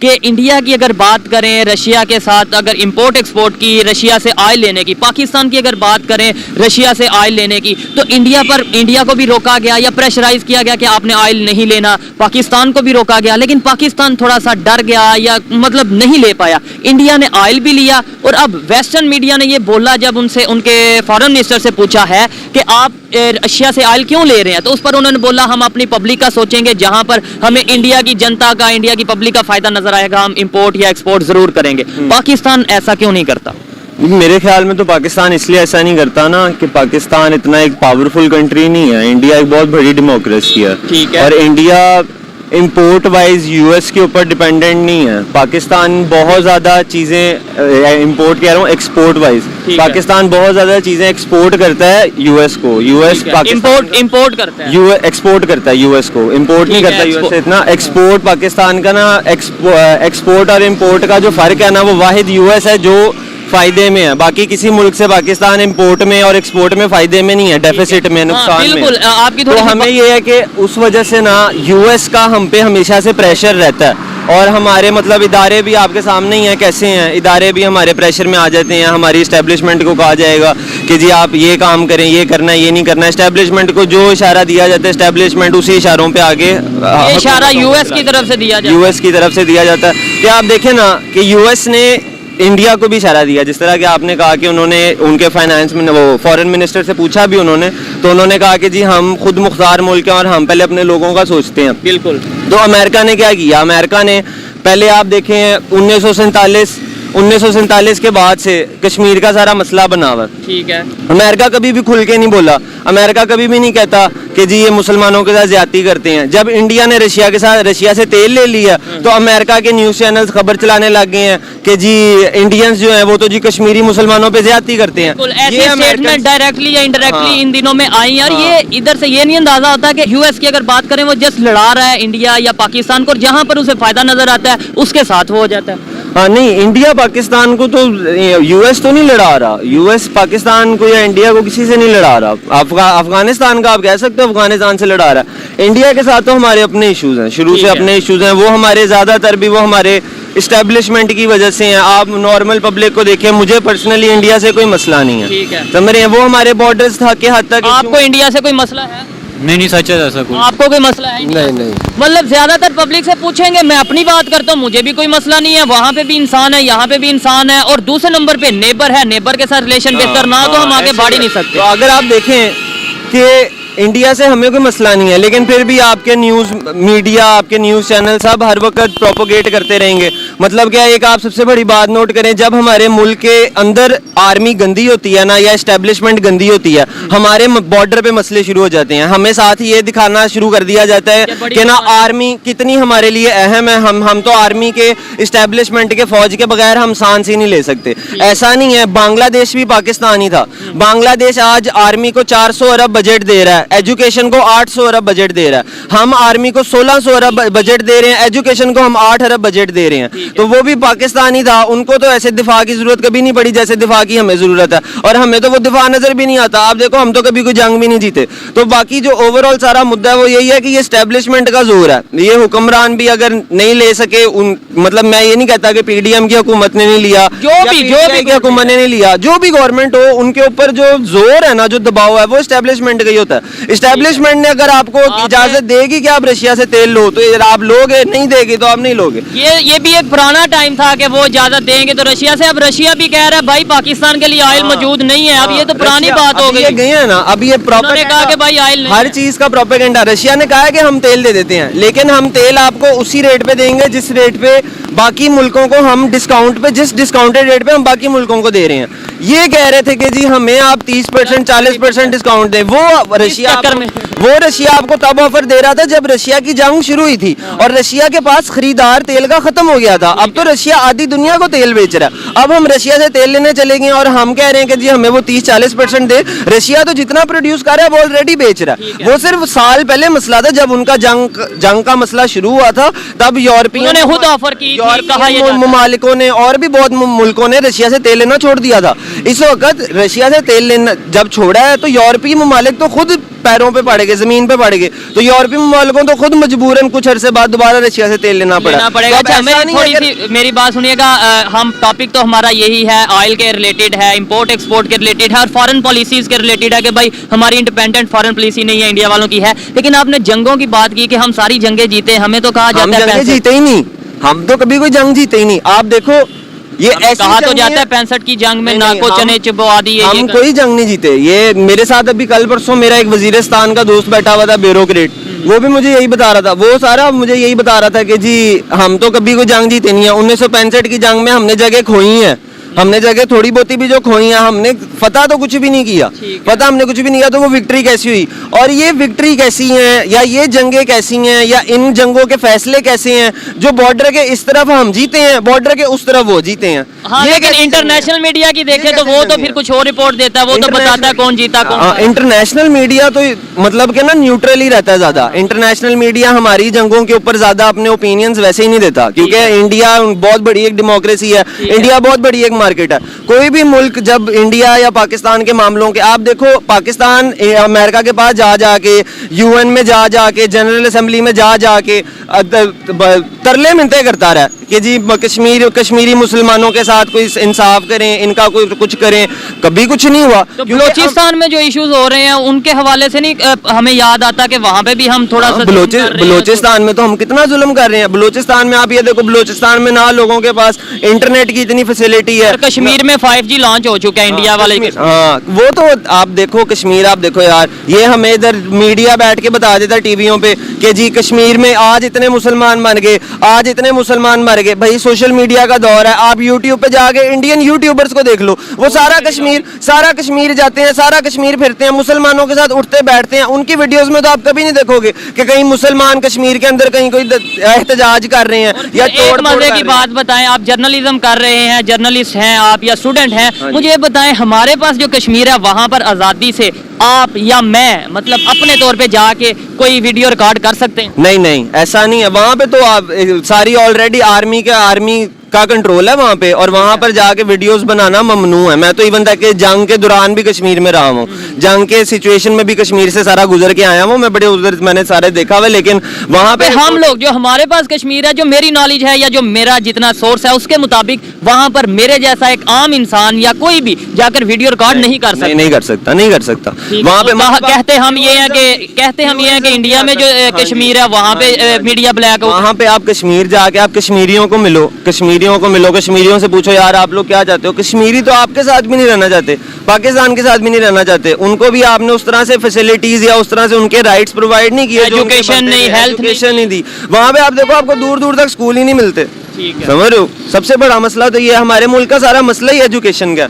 کہ انڈیا کی اگر بات کریں رشیا کے ساتھ اگر امپورٹ ایکسپورٹ کی, رشیا سے آئل لینے کی, پاکستان کی اگر بات کریں رشیا سے آئل لینے کی, تو انڈیا کو بھی روکا گیا یا پریشرائز کیا گیا کہ آپ نے آئل نہیں لینا, پاکستان کو بھی روکا گیا, لیکن پاکستان تھوڑا سا ڈر گیا یا مطلب نہیں لے پایا. انڈیا نے آئل بھی لیا, اور اب ویسٹرن میڈیا نے یہ بولا جب ان کے فارن منسٹر سے پوچھا ہے کہ آپ رشیا سے آئل کیوں لے رہے ہیں, تو اس پر انہوں نے بولا ہم اپنی پبلک کا سوچیں گے, جہاں پر ہمیں انڈیا کی جنتا کا, انڈیا کی پبلک کا فائدہ نظر آئے گا ہم امپورٹ یا ایکسپورٹ ضرور کریں گے. پاکستان ایسا کیوں نہیں کرتا؟ میرے خیال میں تو پاکستان اس لیے ایسا نہیں کرتا نا کہ پاکستان اتنا ایک پاورفل کنٹری نہیں ہے. انڈیا ایک بہت بڑی ڈیموکریسی ہے, اور India import wise U S کے اوپر ڈیپینڈنٹ نہیں ہے. پاکستان بہت زیادہ چیزیں امپورٹ کہہ رہا ہوں, ایکسپورٹ وائز پاکستان بہت زیادہ چیزیں ایکسپورٹ کرتا ہے یو ایس کو. یو ایس امپورٹ کرتا ہے, ایکسپورٹ کرتا ہے یو ایس کو, امپورٹ نہیں کرتا یو ایس سے اتنا. ایکسپورٹ پاکستان کا نا, ایکسپورٹ اور امپورٹ کا جو فرق ہے نا, وہ واحد یو ایس ہے جو فائدے میں ہے. باقی کسی ملک سے پاکستان امپورٹ میں اور ایکسپورٹ میں فائدے میں نہیں ہے, ڈیفیسٹ میں, نقصان میں. تو ہمیں یہ ہے کہ اس وجہ سے نا یو ایس کا ہم پہ ہمیشہ سے پریشر رہتا ہے, اور ہمارے مطلب ادارے بھی آپ کے سامنے ہی ہیں کیسے ہیں. ادارے بھی ہمارے پریشر میں آ جاتے ہیں. ہماری اسٹیبلشمنٹ کو کہا جائے گا کہ جی آپ یہ کام کریں, یہ کرنا ہے, یہ نہیں کرنا ہے. اسٹیبلشمنٹ کو جو اشارہ دیا جاتا ہے اسٹیبلشمنٹ اسی اشاروں پہ آگے اشارہ یو ایس کی طرف سے دیا جاتا ہے. یو ایس کی طرف سے دیا جاتا ہے. کہ آپ دیکھیں نا کہ یو ایس نے انڈیا کو بھی اشارہ دیا, جس طرح کہ آپ نے کہا کہ انہوں نے ان کے فائنانس میں وہ فارن منسٹر سے پوچھا بھی انہوں نے, تو انہوں نے کہا کہ جی ہم خود مختار ملک ہیں اور ہم پہلے اپنے لوگوں کا سوچتے ہیں. بالکل. تو امریکہ نے کیا کیا, امریکہ نے پہلے آپ دیکھیں 1947 کے بعد سے کشمیر کا سارا مسئلہ بنا ہوا. ٹھیک ہے. امریکہ کبھی بھی کھل کے نہیں بولا, امریکہ کبھی بھی نہیں کہتا کہ جی یہ مسلمانوں کے ساتھ زیادتی کرتے ہیں. جب انڈیا نے رشیا سے تیل لے لیا تو امریکہ کے نیوز چینلز خبر چلانے لگ گئے ہیں کہ جی انڈینز جو ہیں وہ تو جی کشمیری مسلمانوں پہ زیادتی کرتے ہیں. یہ اسٹیٹمنٹ ڈائریکٹلی یا انڈائریکٹلی ان دنوں میں آئی, اور یہ ادھر سے یہ نہیں اندازہ ہوتا کہ یو ایس کی اگر بات کریں وہ جسٹ لڑا رہا ہے انڈیا یا پاکستان کو, اور جہاں پر اسے فائدہ نظر آتا ہے اس کے ساتھ وہ ہو جاتا ہے. ہاں نہیں, انڈیا پاکستان کو تو یو ایس تو نہیں لڑا رہا, یو ایس پاکستان کو یا انڈیا کو کسی سے نہیں لڑا رہا. افغانستان کا آپ کہہ سکتے ہو افغانستان سے لڑا رہا ہے. انڈیا کے ساتھ تو ہمارے اپنے ایشوز ہیں, شروع سے اپنے ایشوز ہیں. وہ ہمارے زیادہ تر بھی وہ ہمارے اسٹیبلشمنٹ کی وجہ سے ہیں. آپ نارمل پبلک کو دیکھیں, مجھے پرسنلی انڈیا سے کوئی مسئلہ نہیں ہے, سمجھ رہے ہیں. وہ ہمارے بارڈرز کے حد تک. آپ کو انڈیا سے کوئی مسئلہ ہے؟ نہیں سچ ہے, ایسا کوئی آپ کو کوئی مسئلہ ہے؟ نہیں. مطلب زیادہ تر پبلک سے پوچھیں گے, میں اپنی بات کرتا ہوں, مجھے بھی کوئی مسئلہ نہیں ہے. وہاں پہ بھی انسان ہے, یہاں پہ بھی انسان ہے, اور دوسرے نمبر پہ نیبر ہے, نیبر کے ساتھ ریلیشن بہتر نہ ہو تو ہم آگے بڑھ ہی نہیں سکتے. تو اگر آپ دیکھیں کہ انڈیا سے ہمیں کوئی مسئلہ نہیں ہے, لیکن پھر بھی آپ کے نیوز میڈیا, آپ کے نیوز چینل سب ہر وقت پروپوگیٹ کرتے رہیں گے. مطلب کیا, ایک آپ سب سے بڑی بات نوٹ کریں, جب ہمارے ملک کے اندر آرمی گندی ہوتی ہے نا, یا اسٹیبلشمنٹ گندی ہوتی ہے, ہمارے بارڈر پہ مسئلے شروع ہو جاتے ہیں. ہمیں ساتھ یہ دکھانا شروع کر دیا جاتا ہے کہ نا آرمی کتنی ہمارے لیے اہم ہے. ہم تو آرمی کے اسٹیبلشمنٹ کے فوج کے بغیر ہم سانس ہی نہیں لے سکتے. ایسا نہیں ہے, بنگلہ دیش بھی پاکستان ہی تھا. بنگلہ دیش آج آرمی کو 400 ارب بجٹ دے رہا ہے, ایجوکیشن کو 800 ارب بجٹ دے رہا ہے. ہم آرمی کو 1600 ارب بجٹ دے رہے ہیں, ایجوکیشن کو ہم 8 ارب بجٹ دے رہے ہیں. تو وہ بھی پاکستانی تھا, ان کو تو ایسے دفاع کی ضرورت کبھی نہیں پڑی جیسے دفاع کی ہمیں ضرورت ہے, اور ہمیں تو وہ دفاع نظر بھی نہیں آتا. آپ دیکھو, ہم تو کبھی کوئی جنگ بھی نہیں جیتے. تو باقی جو اوور آل سارا مدعا ہے وہ یہی ہے کہ یہ اسٹیبلشمنٹ کا زور ہے. یہ حکمران بھی اگر نہیں لے سکے, مطلب میں یہ نہیں کہتا کہ پی ڈی ایم کی حکومت نے نہیں لیا, جو بھی حکومت نے نہیں لیا, جو بھی گورنمنٹ ہو, ان کے اوپر جو زور ہے نا, جو دباؤ ہے, وہ اسٹیبلشمنٹ کا ہی ہوتا ہے. اسٹیبلشمنٹ نے اگر آپ کو اجازت دے گی کہ آپ رشیا سے تیل لو تو آپ لوگے, نہیں دے گی تو آپ نہیں لوگے. یہ بھی ایک پرانا ٹائم تھا کہ وہ اجازت دیں گے تو رشیا سے. اب رشیا بھی کہہ رہا ہے بھائی پاکستان کے لیے آئل موجود نہیں ہے. اب یہ تو پرانی بات ہو گئی. یہ گئے ہیں نا, اب یہ پروپیگنڈا, ہر چیز کا پروپیگنڈا. رشیا نے کہا ہے کہ ہم تیل دے دیتے ہیں, لیکن ہم تیل آپ کو اسی ریٹ پہ دیں گے جس ریٹ پہ باقی ملکوں کو ہم ڈسکاؤنٹ پہ, جس ڈسکاؤنٹڈ ریٹ پہ ہم باقی ملکوں کو دے رہے ہیں. یہ کہہ رہے تھے کہ جی ہمیں آپ 30% 40% ڈسکاؤنٹ دیں. وہ رشیا آپ کو تب آفر دے رہا تھا جب رشیا کی جنگ شروع ہوئی تھی, اور رشیا کے پاس خریدار تیل کا ختم ہو گیا تھا. اب تو رشیا آدھی دنیا کو تیل بیچ رہا ہے. اب ہم رشیا سے تیل لینے چلے گئے اور ہم کہہ رہے ہیں کہ جی ہمیں وہ 30-40% دے. رشیا تو جتنا پروڈیوس کر رہا ہے وہ آلریڈی بیچ رہا ہے. وہ صرف سال پہلے مسئلہ تھا جب ان کا جنگ کا مسئلہ شروع ہوا تھا, تب یورپین ممالکوں نے اور بھی بہت ملکوں نے رشیا سے تیل لینا چھوڑ دیا تھا. اس وقت رشیا سے تیل لینا جب چھوڑا ہے تو یورپی ممالک تو خود پیروں پہ پڑ گئے, زمین پہ پڑ گئے. تو یورپی ممالکوں تو خود مجبوراً کچھ عرصے بعد دوبارہ رشیا سے تیل لینا پڑا. اچھا میری بات سنیے گا, ہم ٹاپک تو ہمارا یہی ہے, آئل کے ریلیٹڈ ہے, امپورٹ ایکسپورٹ کے ریلیٹڈ ہے, اور فارن پالیسیز کے ریلیٹڈ ہے کہ بھائی ہماری انڈیپینڈنٹ فارن پالیسی نہیں ہے, انڈیا والوں کی ہے. لیکن آپ نے جنگوں کی بات کی کہ ہم ساری جنگیں جیتے, ہمیں تو کہا جاتا ہے ہم جنگیں جیتے ہی نہیں, ہم تو کبھی کوئی جنگ جیتے ہی نہیں. آپ دیکھو یہ ایسی کہا تو جنگ جاتا ہے 65 کی جنگ میں ناکو چنے چبوا دی, ہم کوئی جنگ نہیں جیتے. یہ میرے ساتھ ابھی کل پرسوں میرا ایک وزیرستان کا دوست بیٹھا ہوا تھا, بیوروکریٹ, وہ بھی مجھے یہی بتا رہا تھا, وہ سارا مجھے یہی بتا رہا تھا کہ جی ہم تو کبھی کوئی جنگ جیتے نہیں ہیں. 1965 کی جنگ میں ہم نے جگہ کھوئی ہیں, ہم نے جگہ تھوڑی بہتی بھی جو کھوئی ہیں, ہم نے فتح تو کچھ بھی نہیں کیا, فتح ہم نے کچھ بھی نہیں کیا. تو وہ وکٹری کیسی ہوئی, اور یہ وکٹری کیسی ہیں یا یہ جنگیں کیسی ہیں یا ان جنگوں کے فیصلے کیسے ہیں جو بارڈر کے اس طرف ہم جیتے ہیں, بارڈر کے اس طرف وہ جیتے ہیں. ہاں لیکن انٹرنیشنل میڈیا کی دیکھیں تو وہ تو پھر کچھ اور رپورٹ دیتا ہے, وہ تو بتاتا ہے کون جیتا کون. انٹرنیشنل میڈیا تو مطلب کہ نا نیوٹرل ہی رہتا ہے زیادہ. انٹرنیشنل میڈیا ہماری جنگوں کے اوپر زیادہ اپنے اوپینینز ویسے ہی نہیں دیتا, کیونکہ انڈیا بہت بڑی ایک ڈیموکریسی ہے, انڈیا بہت بڑی ایک مارکیٹ ہے. کوئی بھی ملک جب انڈیا یا پاکستان کے معاملوں کے, آپ دیکھو پاکستان امریکہ کے پاس جا کے, یو این میں جا کے, جنرل اسمبلی میں جا کے ترلے منتیں کرتا رہا کہ جی کشمیری مسلمانوں کے ساتھ کوئی انصاف کریں, ان کا کوئی کچھ کریں. کبھی کچھ نہیں ہوا. تو بلوچستان میں جو ایشوز ہو رہے ہیں ان کے حوالے سے نہیں ہمیں یاد آتا کہ وہاں پہ بھی ہم تھوڑا سا بلوچستان میں تو ہم کتنا ظلم کر رہے ہیں. بلوچستان میں آپ یہ دیکھو, بلوچستان میں نہ لوگوں کے پاس انٹرنیٹ کی اتنی فیسلٹی ہے. کشمیر میں 5G لانچ ہو چکا ہے انڈیا والے. ہاں وہ تو آپ دیکھو کشمیر, آپ دیکھو یار, یہ ہمیں ادھر میڈیا بیٹھ کے بتا دیتا ہے ٹی ویوں پہ کہ جی کشمیر میں آج اتنے مسلمان مر گئے, آج اتنے مسلمان مر گئے. بھائی سوشل میڈیا کا دور ہے, آپ یوٹیوب پہ جا کے انڈین یوٹیوبرز کو دیکھ لو, وہ سارا کشمیر جاتے ہیں, سارا کشمیر پھرتے ہیں, مسلمانوں کے ساتھ اٹھتے بیٹھتے ہیں. ان کی ویڈیوز میں تو آپ کبھی نہیں دیکھو گے کہ کہیں مسلمان کشمیر کے اندر کہیں کوئی احتجاج کر رہے ہیں یا ایک مزے کی بات بتائیں, آپ جرنلزم کر رہے ہیں, جرنلسٹ ہیں آپ یا اسٹوڈنٹ ہیں, مجھے یہ بتائیں ہمارے پاس جو کشمیر ہے وہاں پر آزادی سے آپ یا میں مطلب اپنے طور پہ جا کے کوئی ویڈیو ریکارڈ کر سکتے ہیں؟ نہیں ایسا نہیں ہے. وہاں پہ تو آپ ساری آلریڈی آرمی کا کنٹرول ہے وہاں پہ, اور وہاں پر جا کے ویڈیوز بنانا ممنوع ہے. میں تو ایون تک کہ جنگ کے دوران بھی کشمیر میں رہا ہوں, جنگ کے سچویشن میں بھی کشمیر سے سارا گزر کے آیا ہوں میں, بڑے ادھر میں نے سارے دیکھا ہوا. لیکن وہاں پہ ہم لوگ جو ہمارے پاس کشمیر ہے, جو میری نالج ہے یا جو میرا جتنا سورس ہے اس کے مطابق وہاں پر میرے جیسا ایک عام انسان یا کوئی بھی جا کر ویڈیو ریکارڈ نہیں کر سکتا. نہیں کر سکتا. وہاں پہ کہتے ہم یہ ہیں کہ انڈیا میں جو کشمیر ہے وہاں پہ میڈیا بلیک, وہاں پہ آپ کشمیر جا کے آپ کشمیریوں کو ملو, کشمیریوں سے پوچھو یار آپ لوگ کیا چاہتے ہو. کشمیری تو آپ کے ساتھ بھی نہیں رہنا چاہتے, پاکستان کے ساتھ بھی نہیں رہنا چاہتے. ان کو بھی آپ نے اس طرح سے فیسلٹیز یا اس طرح سے ان کے رائٹس پرووائڈ نہیں کیے, ایجوکیشن نہیں, ہیلتھ نہیں دی. وہاں پہ آپ دیکھو آپ کو دور تک اسکول ہی نہیں ملتے. سمجھ رہے ہو, سب سے بڑا مسئلہ تو یہ ہمارے ملک کا سارا مسئلہ ہی ایجوکیشن کا.